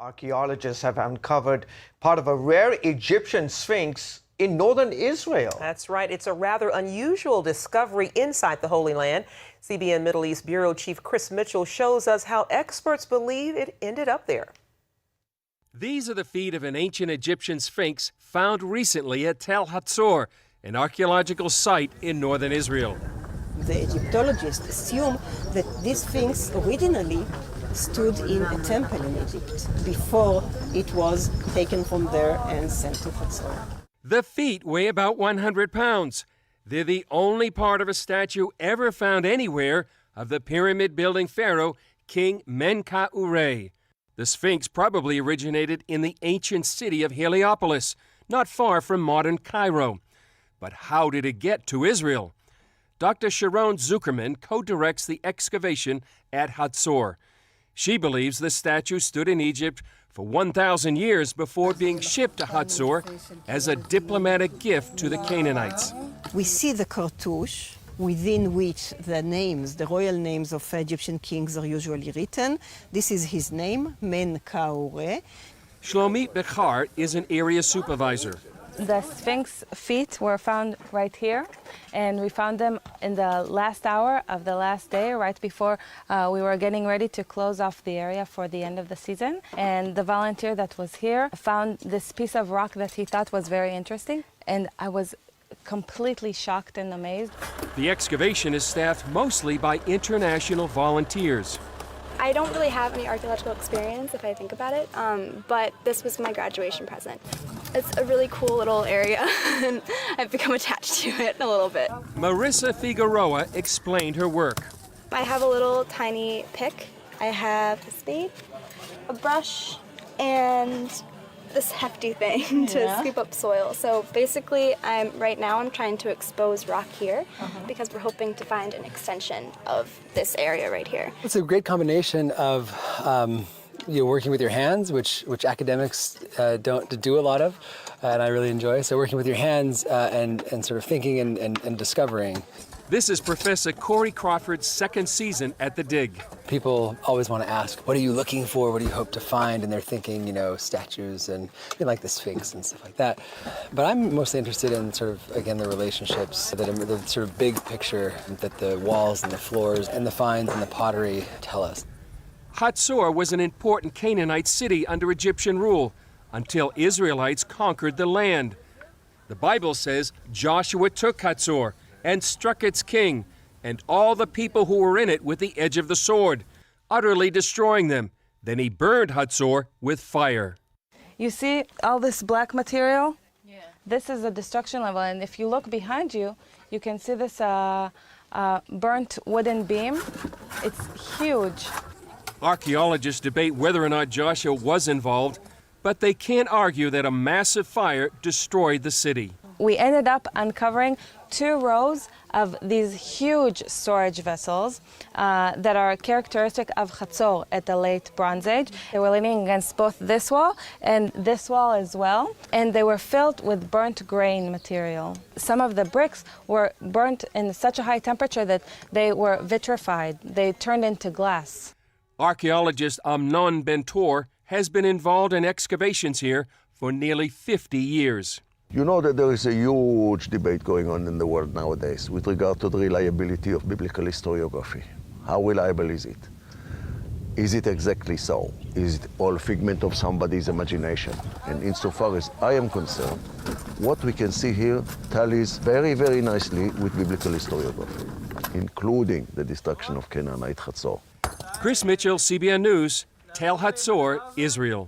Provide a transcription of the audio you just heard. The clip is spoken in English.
Archaeologists have uncovered part of a rare Egyptian sphinx in northern Israel. That's right. It's a rather unusual discovery inside the Holy Land. CBN Middle East Bureau Chief Chris Mitchell shows us how experts believe it ended up there. These are the feet of an ancient Egyptian sphinx found recently at Tel Hazor, an archaeological site in northern Israel. The Egyptologists assume that this sphinx originally stood in a temple in Egypt before it was taken from there and sent to Hazor. The feet weigh about 100 pounds. They're the only part of a statue ever found anywhere of the pyramid-building pharaoh, King Menkaure. The Sphinx probably originated in the ancient city of Heliopolis, not far from modern Cairo. But how did it get to Israel? Dr. Sharon Zuckerman co-directs the excavation at Hazor. She believes the statue stood in Egypt for 1,000 years before being shipped to Hazor as a diplomatic gift to the Canaanites. We see the cartouche within which the royal names of Egyptian kings are usually written. This is his name, Menkaure. Shlomit Bechar is an area supervisor. The Sphinx feet were found right here, and we found them in the last hour of the last day, right before we were getting ready to close off the area for the end of the season. And the volunteer that was here found this piece of rock that he thought was very interesting, and I was completely shocked and amazed. The excavation is staffed mostly by international volunteers. I don't really have any archaeological experience if I think about it, but this was my graduation present. It's a really cool little area, and I've become attached to it a little bit. Marissa Figueroa explained her work. I have a little tiny pick. I have a spade, a brush, and this hefty thing to scoop up soil. So basically, right now I'm trying to expose rock here because we're hoping to find an extension of this area right here. It's a great combination of working with your hands, which academics don't do a lot of, and I really enjoy. So working with your hands and sort of thinking and discovering. This is Professor Corey Crawford's second season at the dig. People always want to ask, what are you looking for? What do you hope to find? And they're thinking, statues and like the Sphinx and stuff like that. But I'm mostly interested in sort of, again, the relationships, the sort of big picture that the walls and the floors and the finds and the pottery tell us. Hazor was an important Canaanite city under Egyptian rule until Israelites conquered the land. The Bible says Joshua took Hazor and struck its king and all the people who were in it with the edge of the sword, utterly destroying them. Then he burned Hazor with fire. You see all this black material? Yeah. This is the destruction level, and if you look behind you, you can see this burnt wooden beam. It's huge. Archaeologists debate whether or not Joshua was involved, but they can't argue that a massive fire destroyed the city. We ended up uncovering 2 rows of these huge storage vessels that are characteristic of Hazor at the late Bronze Age. They were leaning against both this wall and this wall as well, and they were filled with burnt grain material. Some of the bricks were burnt in such a high temperature that they were vitrified. They turned into glass. Archaeologist Amnon Ben-Tor has been involved in excavations here for nearly 50 years. You know that there is a huge debate going on in the world nowadays with regard to the reliability of biblical historiography. How reliable is it? Is it exactly so? Is it all figment of somebody's imagination? And insofar as I am concerned, what we can see here tallies very, very nicely with biblical historiography, including the destruction of Canaanite Hazor. Chris Mitchell, CBN News, Tel Hazor, Israel.